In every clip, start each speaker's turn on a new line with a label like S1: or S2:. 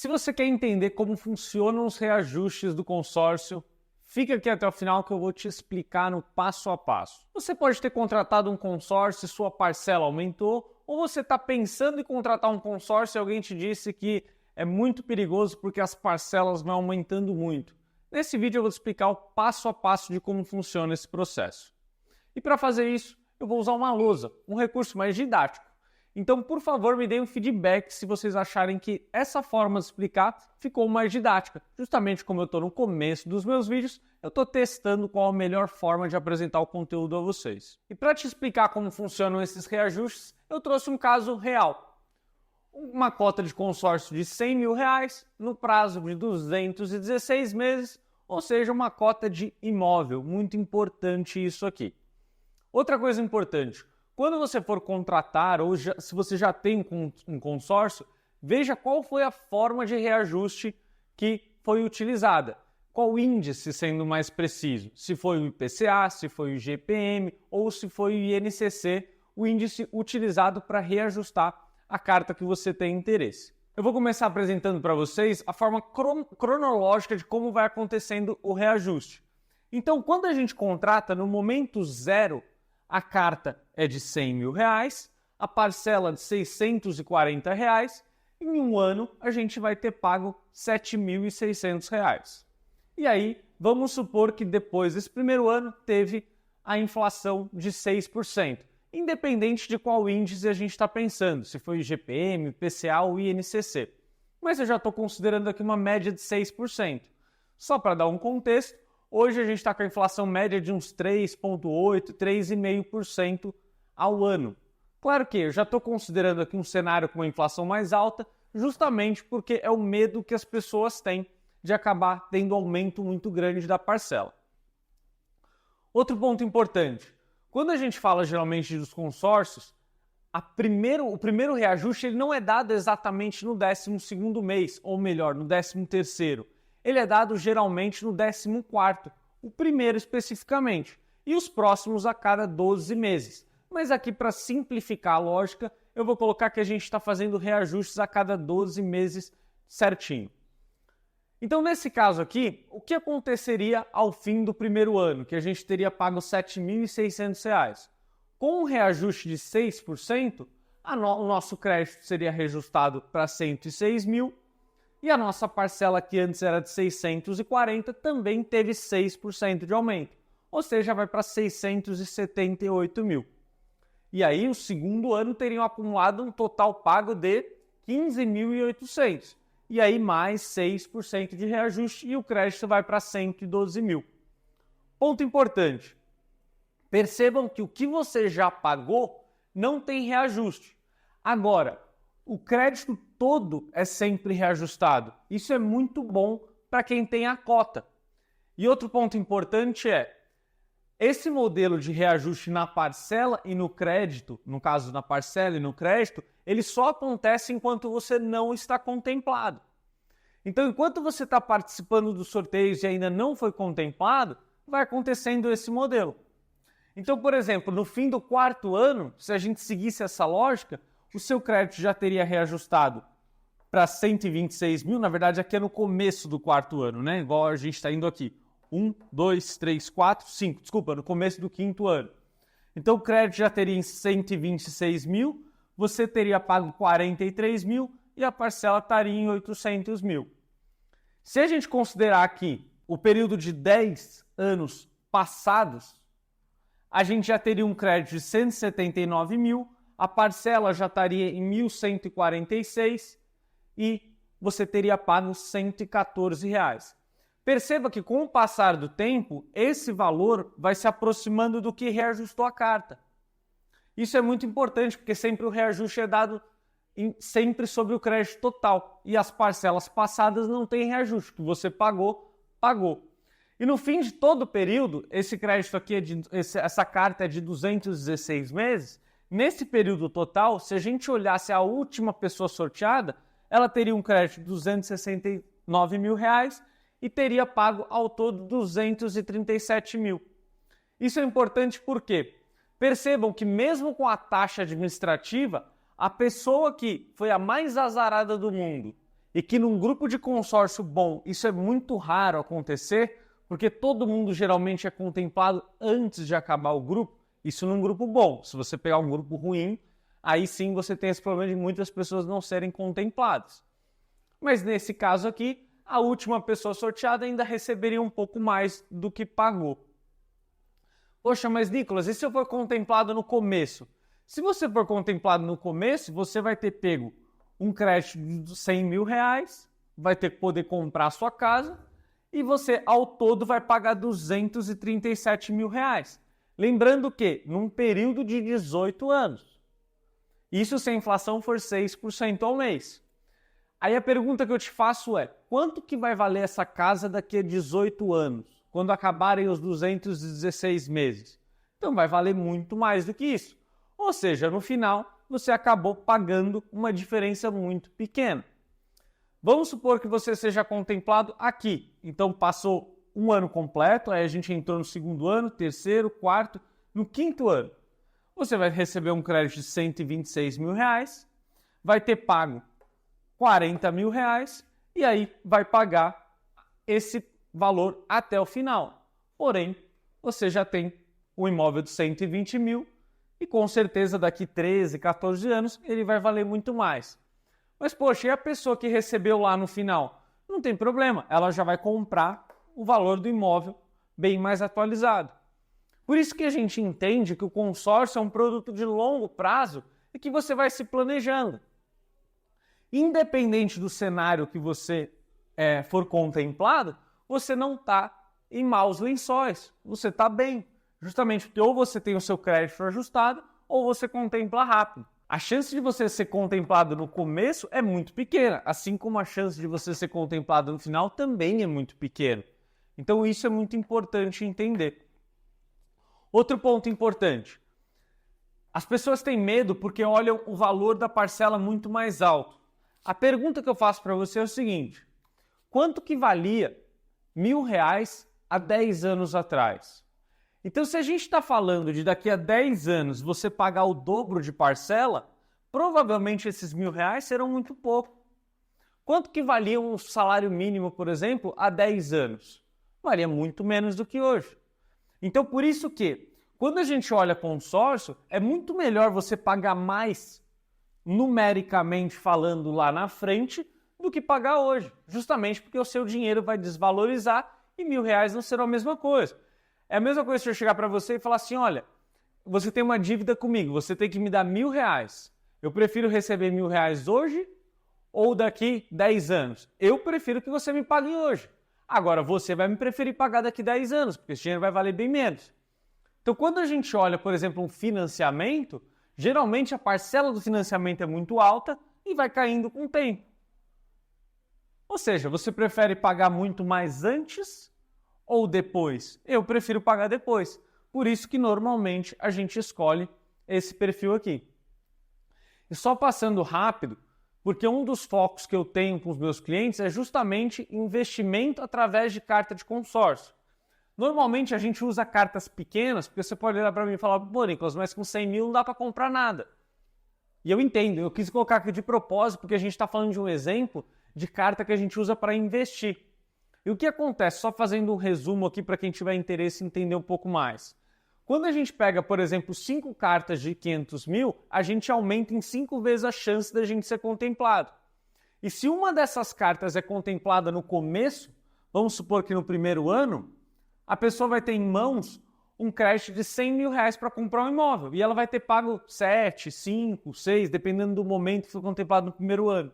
S1: Se você quer entender como funcionam os reajustes do consórcio, fica aqui até o final que eu vou te explicar no passo a passo. Você pode ter contratado um consórcio e sua parcela aumentou, ou você está pensando em contratar um consórcio e alguém te disse que é muito perigoso porque as parcelas vão aumentando muito. Nesse vídeo eu vou te explicar o passo a passo de como funciona esse processo. E para fazer isso, eu vou usar uma lousa, um recurso mais didático. Então, por favor, me deem um feedback se vocês acharem que essa forma de explicar ficou mais didática. Justamente como eu estou no começo dos meus vídeos, eu estou testando qual a melhor forma de apresentar o conteúdo a vocês. E para te explicar como funcionam esses reajustes, eu trouxe um caso real. Uma cota de consórcio de R$100 mil no prazo de 216 meses, ou seja, uma cota de imóvel. Muito importante isso aqui. Outra coisa importante, quando você for contratar ou se você já tem um consórcio, veja qual foi a forma de reajuste que foi utilizada. Qual índice, sendo mais preciso? Se foi o IPCA, se foi o IGPM ou se foi o INCC, o índice utilizado para reajustar a carta que você tem interesse. Eu vou começar apresentando para vocês a forma cronológica de como vai acontecendo o reajuste. Então, quando a gente contrata, no momento zero, a carta é de R$100 mil, a parcela de R$640, e em um ano a gente vai ter pago R$7.600. E aí, vamos supor que depois desse primeiro ano teve a inflação de 6%, independente de qual índice a gente está pensando, se foi o IGPM, IPCA ou INCC. Mas eu já estou considerando aqui uma média de 6%. Só para dar um contexto, hoje a gente está com a inflação média de uns 3,8%, 3,5% ao ano. Claro que eu já estou considerando aqui um cenário com uma inflação mais alta, justamente porque é o medo que as pessoas têm de acabar tendo aumento muito grande da parcela. Outro ponto importante, quando a gente fala geralmente dos consórcios, o primeiro reajuste ele não é dado exatamente no 12º mês, ou melhor, no 13º. Ele é dado geralmente no 14º, o primeiro especificamente, e os próximos a cada 12 meses. Mas aqui, para simplificar a lógica, eu vou colocar que a gente está fazendo reajustes a cada 12 meses certinho. Então, nesse caso aqui, o que aconteceria ao fim do primeiro ano, que a gente teria pago R$7.600? Com um reajuste de 6%, o nosso crédito seria reajustado para 106 mil, e a nossa parcela, que antes era de 640, também teve 6% de aumento, ou seja, vai para 678 mil. E aí, o segundo ano teriam acumulado um total pago de 15.800. E aí, mais 6% de reajuste e o crédito vai para 112 mil. Ponto importante. Percebam que o que você já pagou não tem reajuste. Agora, o crédito todo é sempre reajustado. Isso é muito bom para quem tem a cota. E outro ponto importante é, esse modelo de reajuste na parcela e no crédito, no caso na parcela e no crédito, ele só acontece enquanto você não está contemplado. Então, enquanto você está participando dos sorteios e ainda não foi contemplado, vai acontecendo esse modelo. Então, por exemplo, no fim do quarto ano, se a gente seguisse essa lógica, o seu crédito já teria reajustado para 126 mil, na verdade aqui é no começo do quarto ano, né? Igual a gente está indo aqui. 1, 2, 3, 4, 5, desculpa, no começo do quinto ano. Então o crédito já teria em 126 mil, você teria pago 43 mil e a parcela estaria em 800 mil. Se a gente considerar aqui o período de 10 anos passados, a gente já teria um crédito de 179 mil, a parcela já estaria em 1.146 e você teria pago R$114. Perceba que com o passar do tempo, esse valor vai se aproximando do que reajustou a carta. Isso é muito importante, porque sempre o reajuste é dado sempre sobre o crédito total. E as parcelas passadas não têm reajuste, o que você pagou, pagou. E no fim de todo o período, esse crédito aqui, essa carta é de 216 meses, nesse período total, se a gente olhasse a última pessoa sorteada, ela teria um crédito de 269 mil reais e teria pago ao todo 237 mil. Isso é importante porque percebam que mesmo com a taxa administrativa, a pessoa que foi a mais azarada do mundo e que num grupo de consórcio bom isso é muito raro acontecer, porque todo mundo geralmente é contemplado antes de acabar o grupo, isso num grupo bom. Se você pegar um grupo ruim, aí sim você tem esse problema de muitas pessoas não serem contempladas. Mas nesse caso aqui, a última pessoa sorteada ainda receberia um pouco mais do que pagou. Poxa, mas Nicolas, e se eu for contemplado no começo? Se você for contemplado no começo, você vai ter pego um crédito de 100 mil reais, vai ter que poder comprar a sua casa e você, ao todo, vai pagar 237 mil reais. Lembrando que, num período de 18 anos. Isso se a inflação for 6% ao mês. Aí a pergunta que eu te faço é, quanto que vai valer essa casa daqui a 18 anos, quando acabarem os 216 meses? Então vai valer muito mais do que isso. Ou seja, no final, você acabou pagando uma diferença muito pequena. Vamos supor que você seja contemplado aqui. Então passou um ano completo, aí a gente entrou no segundo ano, terceiro, quarto, no quinto ano. Você vai receber um crédito de 126 mil reais, vai ter pago 40 mil reais e aí vai pagar esse valor até o final. Porém, você já tem um imóvel de 120 mil e com certeza daqui 13, 14 anos ele vai valer muito mais. Mas poxa, e a pessoa que recebeu lá no final? Não tem problema, ela já vai comprar o valor do imóvel bem mais atualizado. Por isso que a gente entende que o consórcio é um produto de longo prazo e que você vai se planejando. Independente do cenário que você for contemplado, você não está em maus lençóis, você está bem. Justamente porque ou você tem o seu crédito ajustado ou você contempla rápido. A chance de você ser contemplado no começo é muito pequena, assim como a chance de você ser contemplado no final também é muito pequena. Então isso é muito importante entender. Outro ponto importante. As pessoas têm medo porque olham o valor da parcela muito mais alto. A pergunta que eu faço para você é o seguinte: quanto que valia R$1.000 há 10 anos atrás? Então, se a gente está falando de daqui a 10 anos você pagar o dobro de parcela, provavelmente esses R$1.000 serão muito pouco. Quanto que valia um salário mínimo, por exemplo, há 10 anos? Valia muito menos do que hoje. Então, por isso que, quando a gente olha consórcio, é muito melhor você pagar mais, numericamente falando lá na frente, do que pagar hoje. Justamente porque o seu dinheiro vai desvalorizar e R$1.000 não será a mesma coisa. É a mesma coisa se eu chegar para você e falar assim, olha, você tem uma dívida comigo, você tem que me dar R$1.000. Eu prefiro receber R$1.000 hoje ou daqui 10 anos? Eu prefiro que você me pague hoje. Agora, você vai me preferir pagar daqui 10 anos, porque esse dinheiro vai valer bem menos. Então, quando a gente olha, por exemplo, um financiamento, geralmente a parcela do financiamento é muito alta e vai caindo com o tempo. Ou seja, você prefere pagar muito mais antes ou depois? Eu prefiro pagar depois. Por isso que normalmente a gente escolhe esse perfil aqui. E só passando rápido, porque um dos focos que eu tenho com os meus clientes é justamente investimento através de carta de consórcio. Normalmente a gente usa cartas pequenas, porque você pode olhar para mim e falar, pô, Nicolas, mas com 100 mil não dá para comprar nada. E eu entendo, eu quis colocar aqui de propósito, porque a gente está falando de um exemplo de carta que a gente usa para investir. E o que acontece? Só fazendo um resumo aqui para quem tiver interesse em entender um pouco mais. Quando a gente pega, por exemplo, 5 cartas de 500 mil, a gente aumenta em 5 vezes a chance da gente ser contemplado. E se uma dessas cartas é contemplada no começo, vamos supor que no primeiro ano, a pessoa vai ter em mãos um crédito de 100 mil reais para comprar um imóvel. E ela vai ter pago 7, 5, 6, dependendo do momento que foi contemplado no primeiro ano.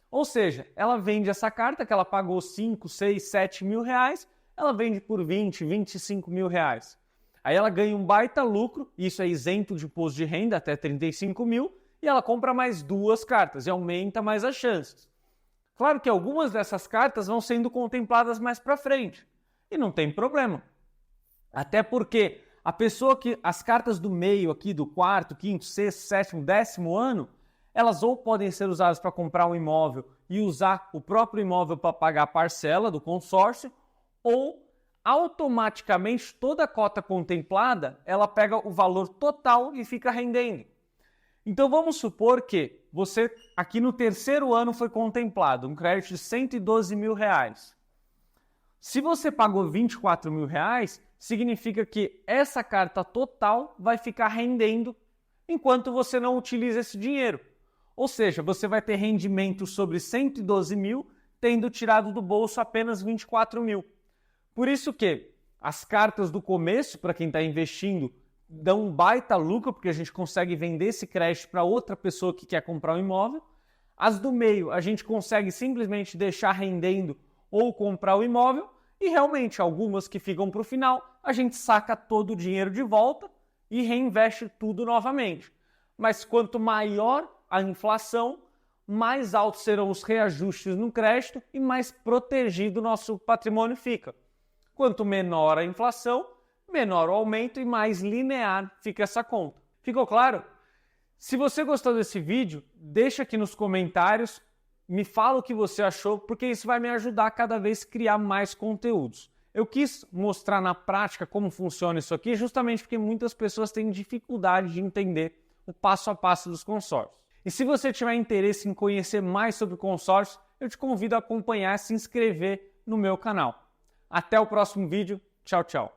S1: Ou seja, ela vende essa carta que ela pagou 5, 6, 7 mil reais, ela vende por 20, 25 mil reais. Aí ela ganha um baita lucro, isso é isento de imposto de renda até 35 mil, e ela compra mais 2 cartas e aumenta mais as chances. Claro que algumas dessas cartas vão sendo contempladas mais para frente, e não tem problema. Até porque a pessoa que as cartas do meio aqui, do quarto, quinto, sexto, sétimo, 10º ano, elas ou podem ser usadas para comprar um imóvel e usar o próprio imóvel para pagar a parcela do consórcio, ou automaticamente toda a cota contemplada, ela pega o valor total e fica rendendo. Então vamos supor que você aqui no terceiro ano foi contemplado um crédito de R$112 mil. Se você pagou R$24 mil, significa que essa carta total vai ficar rendendo enquanto você não utiliza esse dinheiro. Ou seja, você vai ter rendimento sobre 112 mil, tendo tirado do bolso apenas 24 mil. Por isso que as cartas do começo, para quem está investindo, dão um baita lucro, porque a gente consegue vender esse crédito para outra pessoa que quer comprar um imóvel. As do meio, a gente consegue simplesmente deixar rendendo ou comprar o imóvel. E realmente, algumas que ficam para o final, a gente saca todo o dinheiro de volta e reinveste tudo novamente. Mas quanto maior a inflação, mais altos serão os reajustes no crédito e mais protegido o nosso patrimônio fica. Quanto menor a inflação, menor o aumento e mais linear fica essa conta. Ficou claro? Se você gostou desse vídeo, deixa aqui nos comentários, me fala o que você achou, porque isso vai me ajudar a cada vez criar mais conteúdos. Eu quis mostrar na prática como funciona isso aqui, justamente porque muitas pessoas têm dificuldade de entender o passo a passo dos consórcios. E se você tiver interesse em conhecer mais sobre consórcios, eu te convido a acompanhar e se inscrever no meu canal. Até o próximo vídeo. Tchau, tchau.